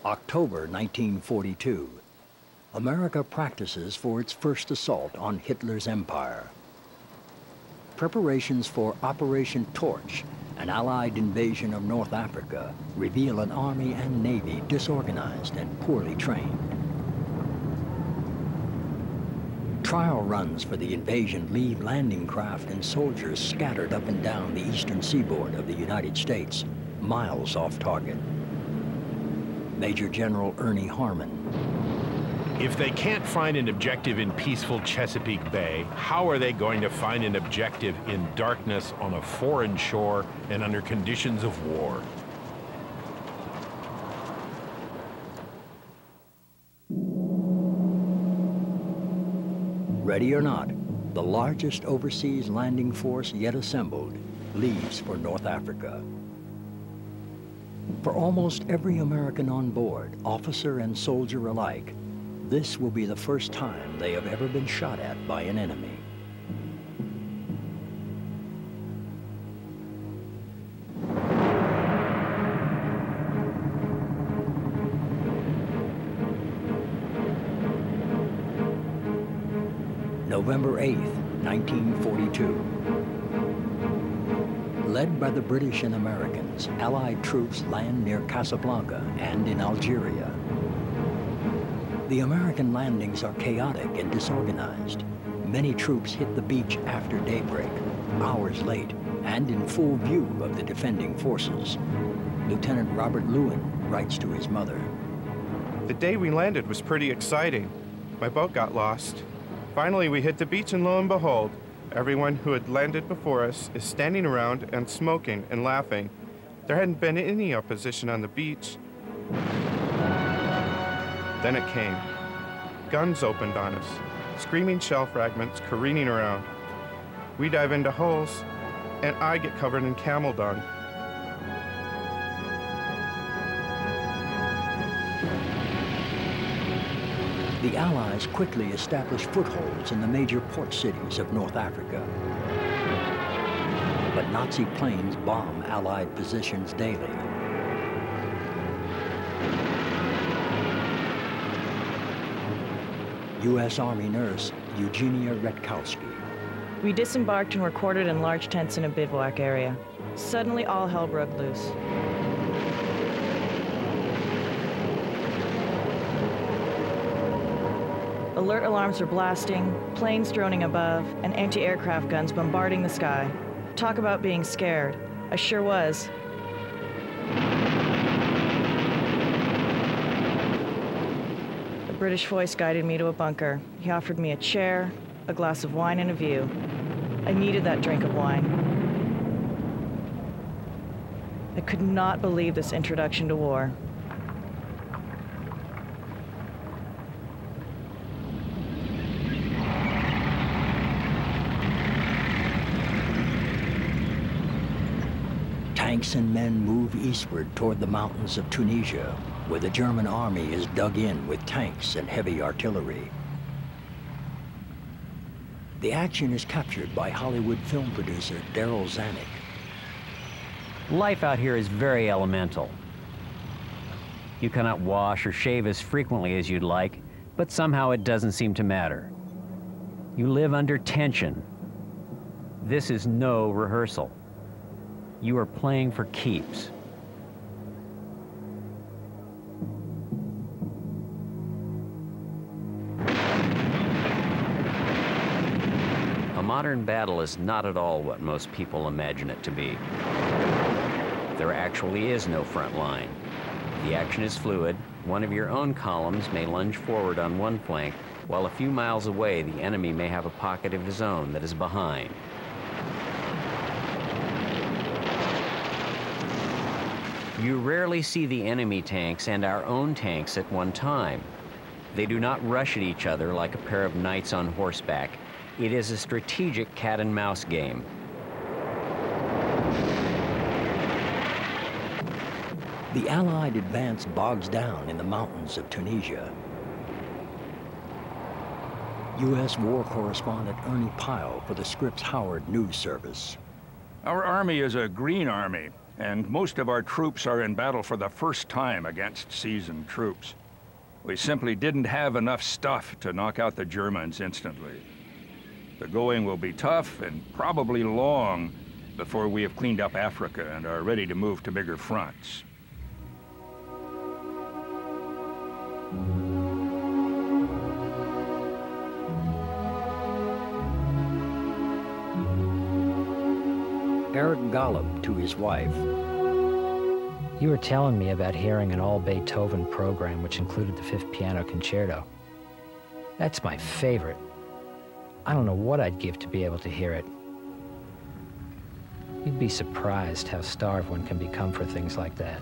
October 1942. America practices for its first assault on Hitler's empire. Preparations for Operation Torch, an Allied invasion of North Africa, reveal an army and navy disorganized and poorly trained. Trial runs for the invasion leave landing craft and soldiers scattered up and down the eastern seaboard of the United States, miles off target. Major General Ernie Harmon. If they can't find an objective in peaceful Chesapeake Bay, how are they going to find an objective in darkness on a foreign shore and under conditions of war? Ready or not, the largest overseas landing force yet assembled leaves for North Africa. For almost every American on board, officer and soldier alike, this will be the first time they have ever been shot at by an enemy. November 8th, 1942. Led by the British and Americans, Allied troops land near Casablanca and in Algeria. The American landings are chaotic and disorganized. Many troops hit the beach after daybreak, hours late, and in full view of the defending forces. Lieutenant Robert Lewin writes to his mother. The day we landed was pretty exciting. My boat got lost. Finally, we hit the beach, and lo and behold, everyone who had landed before us is standing around and smoking and laughing. There hadn't been any opposition on the beach. Then it came. Guns opened on us, screaming shell fragments careening around. We dive into holes, and I get covered in camel dung. The Allies quickly established footholds in the major port cities of North Africa. But Nazi planes bomb Allied positions daily. U.S. Army nurse Eugenia Retkowski. We disembarked and were quartered in large tents in a bivouac area. Suddenly, all hell broke loose. Alert alarms were blasting, planes droning above, and anti-aircraft guns bombarding the sky. Talk about being scared. I sure was. A British voice guided me to a bunker. He offered me a chair, a glass of wine, and a view. I needed that drink of wine. I could not believe this introduction to war. Tanks and men move eastward toward the mountains of Tunisia, where the German army is dug in with tanks and heavy artillery. The action is captured by Hollywood film producer Darryl Zanuck. Life out here is very elemental. You cannot wash or shave as frequently as you'd like, but somehow it doesn't seem to matter. You live under tension. This is no rehearsal. You are playing for keeps. A modern battle is not at all what most people imagine it to be. There actually is no front line. The action is fluid. One of your own columns may lunge forward on one flank, while a few miles away the enemy may have a pocket of his own that is behind. You rarely see the enemy tanks and our own tanks at one time. They do not rush at each other like a pair of knights on horseback. It is a strategic cat-and-mouse game. The Allied advance bogs down in the mountains of Tunisia. U.S. war correspondent Ernie Pyle for the Scripps Howard News Service. Our army is a green army, and most of our troops are in battle for the first time against seasoned troops. We simply didn't have enough stuff to knock out the Germans instantly. The going will be tough and probably long before we have cleaned up Africa and are ready to move to bigger fronts. Eric Golub to his wife. You were telling me about hearing an all-Beethoven program which included the Fifth Piano Concerto. That's my favorite. I don't know what I'd give to be able to hear it. You'd be surprised how starved one can become for things like that.